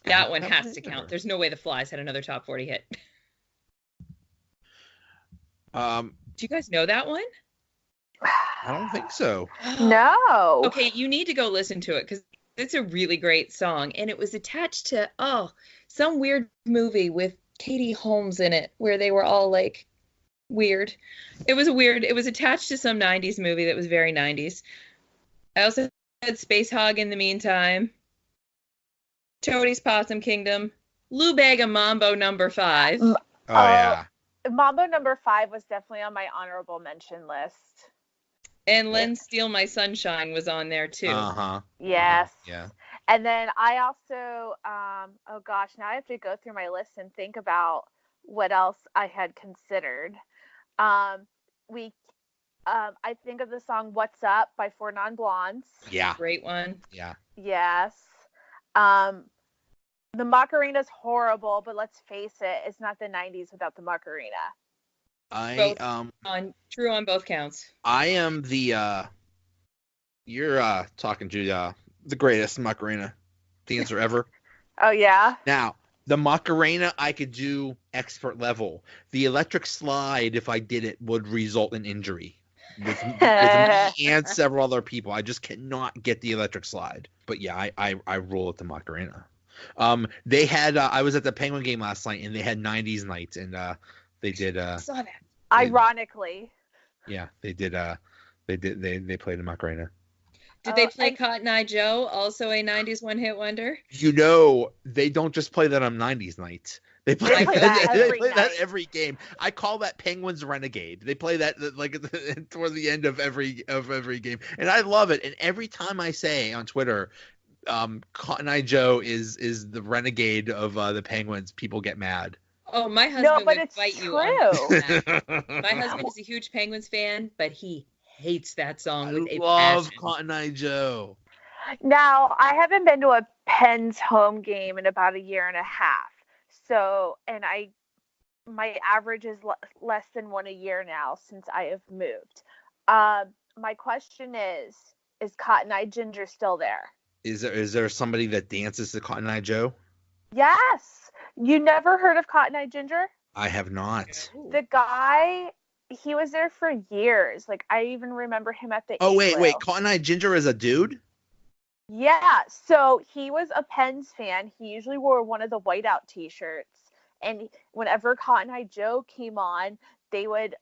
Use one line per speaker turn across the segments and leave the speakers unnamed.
That one has to count. There's no way the Flies had another top 40 hit. Do you guys know that one?
I don't think so.
No.
Okay, you need to go listen to it because it's a really great song. And it was attached to, some weird movie with Katie Holmes in it where they were all like weird. It was attached to some 90s movie that was very 90s. I also had Space Hog in the meantime. Toadie's Possum Kingdom. Lou Bega Mambo number 5.
Oh, yeah.
Mambo number 5 was definitely on my honorable mention list.
And Len Steal My Sunshine was on there too.
Uh-huh.
Yes.
Yeah.
And then I also, oh gosh, now I have to go through my list and think about what else I had considered. I think of the song What's Up by Four Non Blondes.
Yeah.
Great one.
Yeah.
Yes. The Macarena's horrible, but let's face it, it's not the 90s without the Macarena.
True on both counts.
I am you're talking to the greatest Macarena dancer ever.
Oh yeah.
Now, the Macarena I could do expert level. The electric slide, if I did it, would result in injury with me and several other people. I just cannot get the electric slide. But yeah, I roll at the Macarena. They had I was at the Penguin game last night and they had 90s nights and they did
I saw that.
Ironically.
Yeah, they did they played the Macarena.
Did they play Cotton Eye Joe, also a 90s one-hit wonder?
You know, they don't just play that on 90s nights. They play that every game. I call that Penguins Renegade. They play that like toward the end of every game, and I love it. And every time I say on Twitter, Cotton Eye Joe is the renegade of the Penguins, people get mad.
Oh, my husband would fight
true.
you on that. My husband is a huge Penguins fan, but he hates that song with a passion.
I love Cotton Eye Joe.
Now, I haven't been to a Pens home game in about a year and a half. So, and my average is less than one a year now since I have moved. My question is Cotton Eye Ginger still there?
Is there somebody that dances to Cotton Eye Joe?
Yes. You never heard of Cotton Eye Ginger?
I have not.
The guy, he was there for years. Like, I even remember him at the
wait. Cotton Eye Ginger is a dude?
Yeah. So he was a Pens fan. He usually wore one of the whiteout t-shirts. And whenever Cotton Eye Joe came on, they would,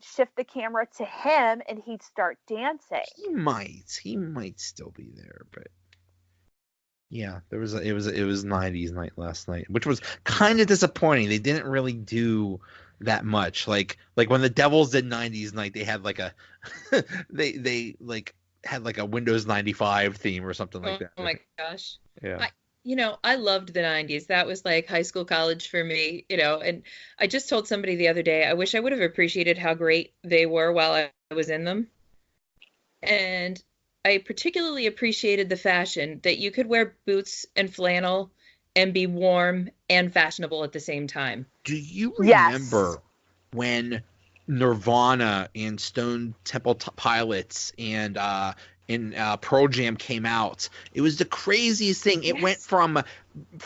shift the camera to him and he'd start dancing.
He might still be there, but yeah, it was 90s night last night, which was kind of disappointing. They didn't really do that much. Like when the Devils did 90s night, they had like a they had like a Windows 95 theme or something like that.
Oh my gosh.
Yeah.
I loved the 90s. That was like high school, college for me, and I just told somebody the other day, I wish I would have appreciated how great they were while I was in them. And I particularly appreciated the fashion that you could wear boots and flannel and be warm and fashionable at the same time.
Do you remember when Nirvana and Stone Temple Pilots and Pearl Jam came out? It was the craziest thing. It went from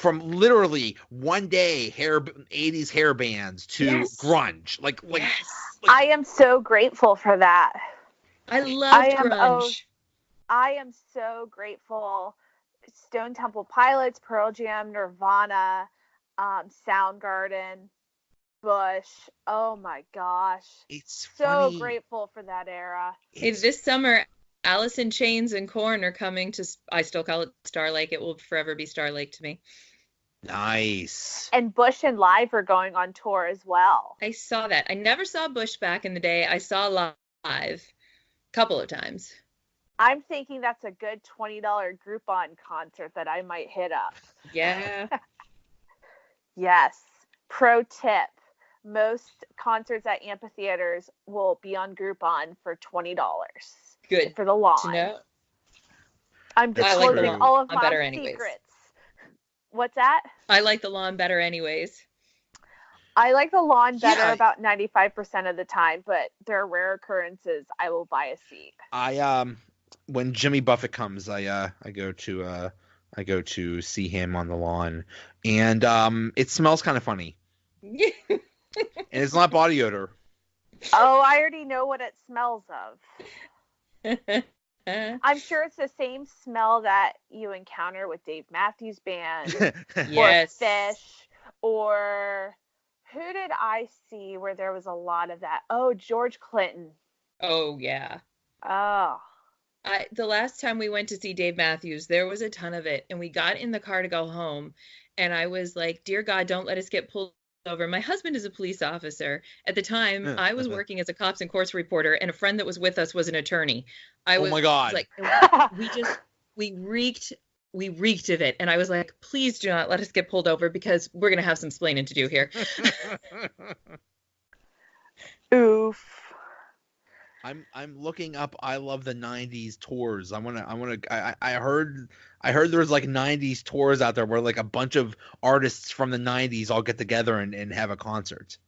literally one day 80s hair bands to grunge. Like
I am so grateful for that.
I love grunge.
I am so grateful. Stone Temple Pilots, Pearl Jam, Nirvana, Soundgarden, Bush. Oh my gosh.
It's
so
funny.
Grateful for that era.
Hey, this summer, Alice in Chains and Korn are coming to, I still call it Star Lake. It will forever be Star Lake to me.
Nice.
And Bush and Live are going on tour as well.
I saw that. I never saw Bush back in the day. I saw Live a couple of times.
I'm thinking that's a good $20 Groupon concert that I might hit up.
Yeah.
Yes. Pro tip. Most concerts at amphitheaters will be on Groupon for $20.
Good.
For the lawn.
To know.
I'm disclosing all of my
better
secrets.
Anyways.
What's that?
I like the lawn better anyways.
I like the lawn better about 95% of the time, but there are rare occurrences I will buy a seat.
When Jimmy Buffett comes, I go to I go to see him on the lawn, and it smells kind of funny, and it's not body odor.
Oh, I already know what it smells of. I'm sure it's the same smell that you encounter with Dave Matthews Band
Yes.
or Fish, or who did I see where there was a lot of that? Oh, George Clinton.
Oh, yeah.
Oh.
The last time we went to see Dave Matthews, there was a ton of it, and we got in the car to go home, and I was like, dear God, don't let us get pulled over. My husband is a police officer. At the time, I was working as a cops and courts reporter, and a friend that was with us was an attorney.
Oh my God.
Like, we reeked of it, and I was like, please do not let us get pulled over because we're gonna have some splaining to do here.
Oof.
I'm looking up I Love the 90s tours. I heard there was like 90s tours out there where like a bunch of artists from the 90s all get together and have a concert.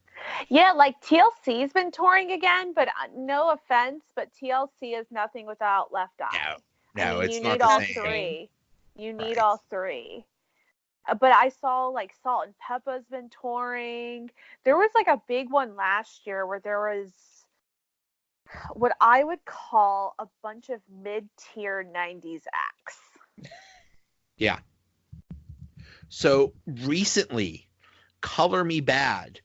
Yeah, like TLC's been touring again, but no offense, but TLC is nothing without Left Eye.
No, it's
you
not
need
the
all
same.
three. You need
Right.
all three. But I saw like Salt and Peppa's been touring. There was like a big one last year where there was what I would call a bunch of mid-tier 90s acts.
Yeah. So recently, Color Me Bad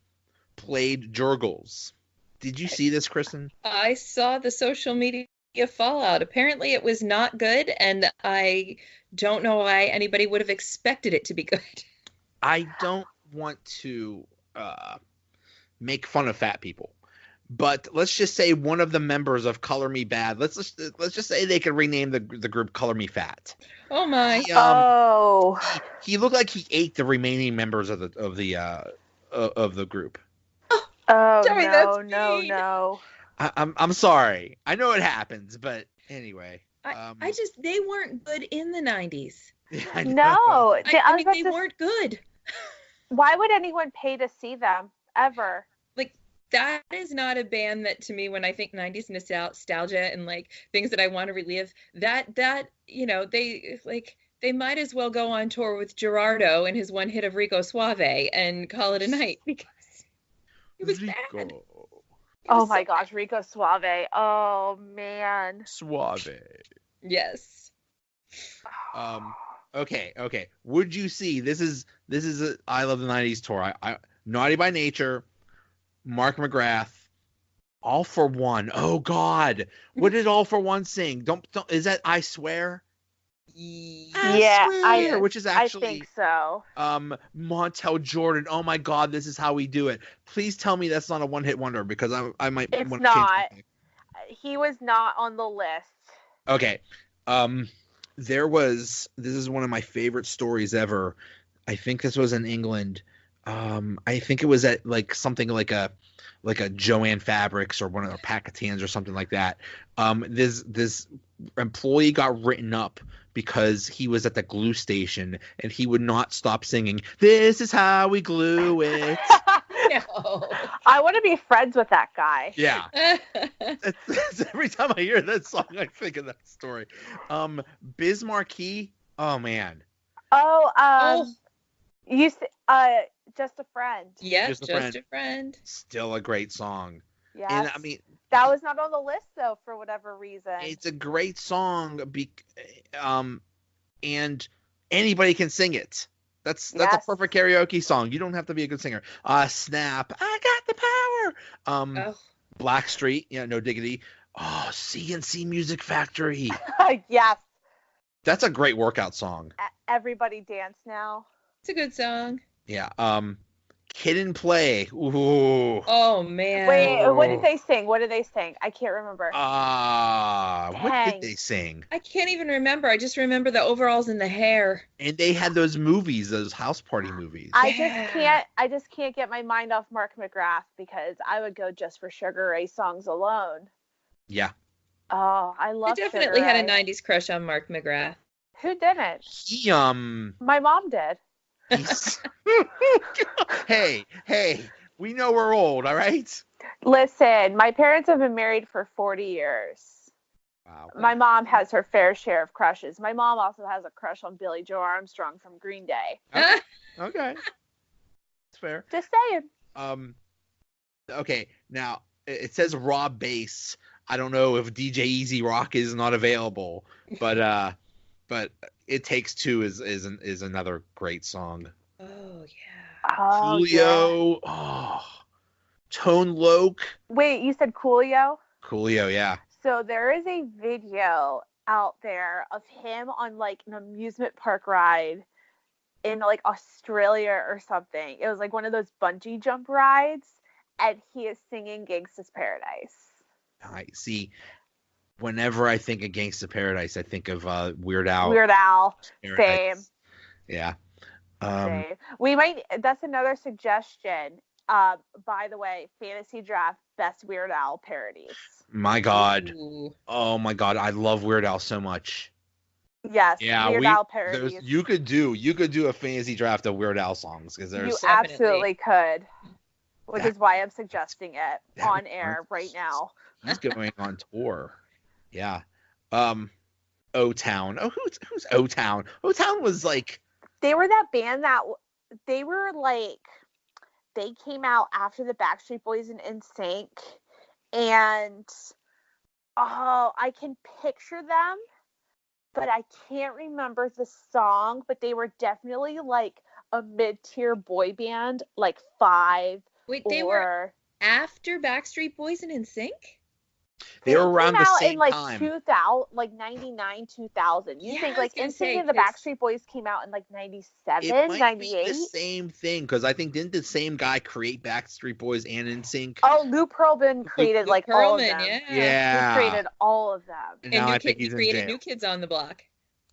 played Jurgles. Did you see this, Kristen?
I saw the social media fallout. Apparently it was not good, and I don't know why anybody would have expected it to be good.
I don't want to make fun of fat people, but let's just say one of the members of Color Me Bad, let's just say they could rename the group Color Me Fat.
Oh my.
He looked like he ate the remaining members of the group.
Oh,
Sorry,
no,
that's
no,
mean.
no.
I'm sorry. I know it happens, but anyway.
They weren't good in the 90s.
I know.
No.
I mean, they weren't good.
Why would anyone pay to see them ever?
Like, that is not a band that, to me, when I think 90s nostalgia and like things that I want to relive, that they might as well go on tour with Gerardo and his one hit of Rico Suave and call it a night, because it was bad.
Oh my gosh, Rico Suave. Oh man.
Suave.
Yes.
Okay. Would you see this is a I Love the 90s tour. I Naughty by Nature, Mark McGrath, All for One. Oh God. What did All for One sing? Don't is that I Swear?
I
Swear, which is actually
I think so.
Montel Jordan. Oh my God, This Is How We Do It. Please tell me that's not a one-hit wonder, because I might
It's
want to
not.
change my pick.
He was not on the list.
Okay. This is one of my favorite stories ever. I think this was in England. I think it was at like something like a Joanne Fabrics or one of the Pacatans or something like that. This employee got written up because he was at the glue station and he would not stop singing, "This is how we glue it."
No. I want to be friends with that guy.
Yeah. That's every time I hear that song, I think of that story. Biz Markie. Oh man.
You Just a Friend.
Yeah, Just a Friend.
Still a great song.
Yes.
And I mean,
that was not on the list though for whatever reason.
It's a great song, and anybody can sing it. That's a perfect karaoke song. You don't have to be a good singer. Snap, I got the power. Blackstreet, No Diggity. Oh, CNC Music Factory.
Yes.
That's a great workout song.
Everybody Dance Now.
It's a good song.
Yeah. Kid and Play. Ooh.
Oh man.
Wait, what did they sing? I can't remember.
What did they sing?
I can't even remember. I just remember the overalls and the hair.
And they had those movies, those house party movies.
I just can't get my mind off Mark McGrath, because I would go Just for Sugar Ray songs alone.
Yeah.
Oh, I love.
I definitely had a 90s crush on Mark McGrath.
Who didn't? My mom did.
Hey, we know we're old, all right?
Listen, my parents have been married for 40 years.
Wow.
My mom has her fair share of crushes. My mom also has a crush on Billy Joe Armstrong from Green Day.
Okay. That's fair.
Just saying.
Okay, now it says raw bass. I don't know if DJ Easy Rock is not available, but It Takes Two is another great song.
Oh yeah.
Oh,
Coolio.
yeah.
Oh. Tone Loc.
Wait, you said Coolio?
Coolio, yeah.
So there is a video out there of him on like an amusement park ride in like Australia or something. It was like one of those bungee jump rides, and he is singing Gangsta's Paradise.
I see. Whenever I think of Gangsta Paradise, I think of Weird Al.
Weird Al.
Paradise.
Same.
Yeah.
Same. We might. That's another suggestion. By the way, Fantasy Draft best Weird Al parodies.
My God.
Ooh.
Oh my God. I love Weird Al so much.
Yes.
Yeah,
Weird Al parodies.
You could do a fantasy draft of Weird Al songs because there's
You
Definitely.
absolutely could, which is why I'm suggesting it on air right now.
He's going on tour. Yeah. O-Town. Oh, who's O-Town? O-Town was like,
They were that band that they were like, they came out after the Backstreet Boys and NSYNC, and oh, I can picture them, but I can't remember the song. But they were definitely like a mid-tier boy band, like Five.
Wait, they were after Backstreet Boys and NSYNC?
they were around the same
in like
time.
2000, like 99, 2000. You think like NSYNC and the Backstreet Boys came out in like 97,
it might
98?
be the same thing because I think didn't the same guy create Backstreet Boys and NSYNC?
Oh, Lou Pearlman created like all of them.
Yeah.
He created all of them.
And now I think he's in jail.
Created New Kids on the Block.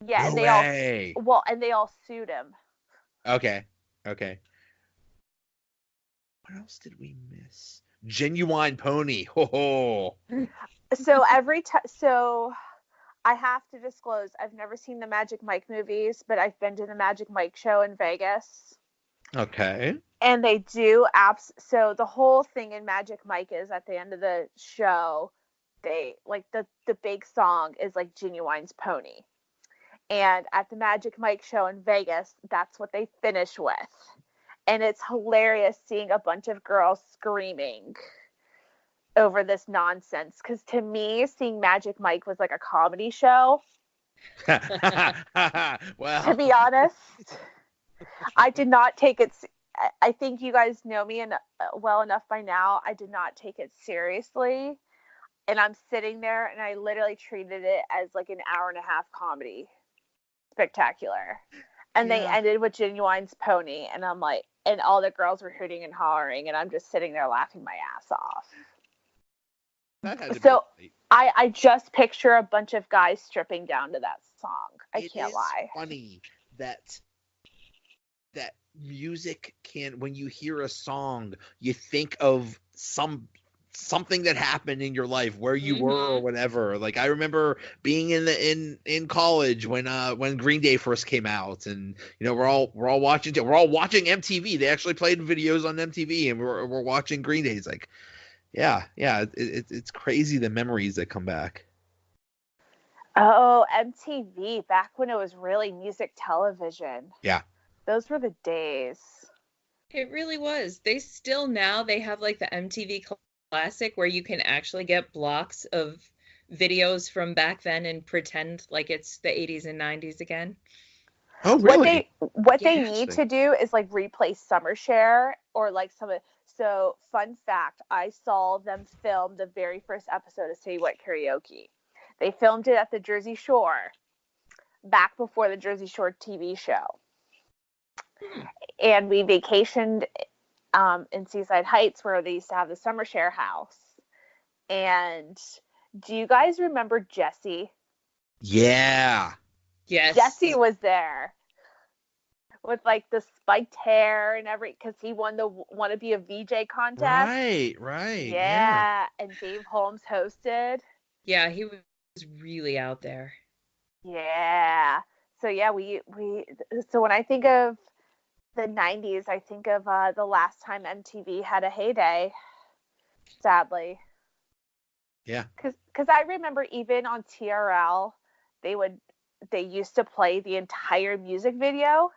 Yeah,
no
and they
way.
and they all sued him.
Okay. What else did we miss? Genuine Pony. Ho.
So so I have to disclose, I've never seen the Magic Mike movies, but I've been to the Magic Mike show in Vegas.
Okay.
And they do so the whole thing in Magic Mike is at the end of the show, they like the big song is like Genuine's Pony. And at the Magic Mike show in Vegas, that's what they finish with. And it's hilarious seeing a bunch of girls screaming over this nonsense. Because to me, seeing Magic Mike was like a comedy show.
Well,
to be honest, I did not take it. I think you guys know me well enough by now. I did not take it seriously. And I'm sitting there and I literally treated it as like an hour and a half comedy spectacular. And they ended with Genuine's Pony. And I'm like, and all the girls were hooting and hollering. And I'm just sitting there laughing my ass off. So I just picture a bunch of guys stripping down to that song. I can't lie.
It's funny that music can, when you hear a song, you think of something that happened in your life where you were or whatever. Like I remember being in college when Green Day first came out, and you know we're all watching MTV. They actually played videos on MTV, and we're watching Green Day. It's like, yeah, it's crazy the memories that come back.
Oh, MTV, back when it was really music television.
Yeah.
Those were the days.
It really was. They have like the MTV Classic where you can actually get blocks of videos from back then and pretend like it's the 80s and 90s again.
Oh, really?
What they need to do is like replace SummerShare or like so fun fact, I saw them film the very first episode of City What Karaoke. They filmed it at the Jersey Shore back before the Jersey Shore TV show. And we vacationed in Seaside Heights where they used to have the SummerShare house. And do you guys remember Jesse?
Yeah.
Yes.
Jesse was there with like the spiked hair and because he won the Want to Be a VJ contest.
Right.
Yeah. And Dave Holmes hosted.
Yeah, he was really out there.
Yeah. So yeah, so when I think of the 90s, I think of the last time MTV had a heyday, sadly.
Yeah.
Because I remember even on TRL, they used to play the entire music video,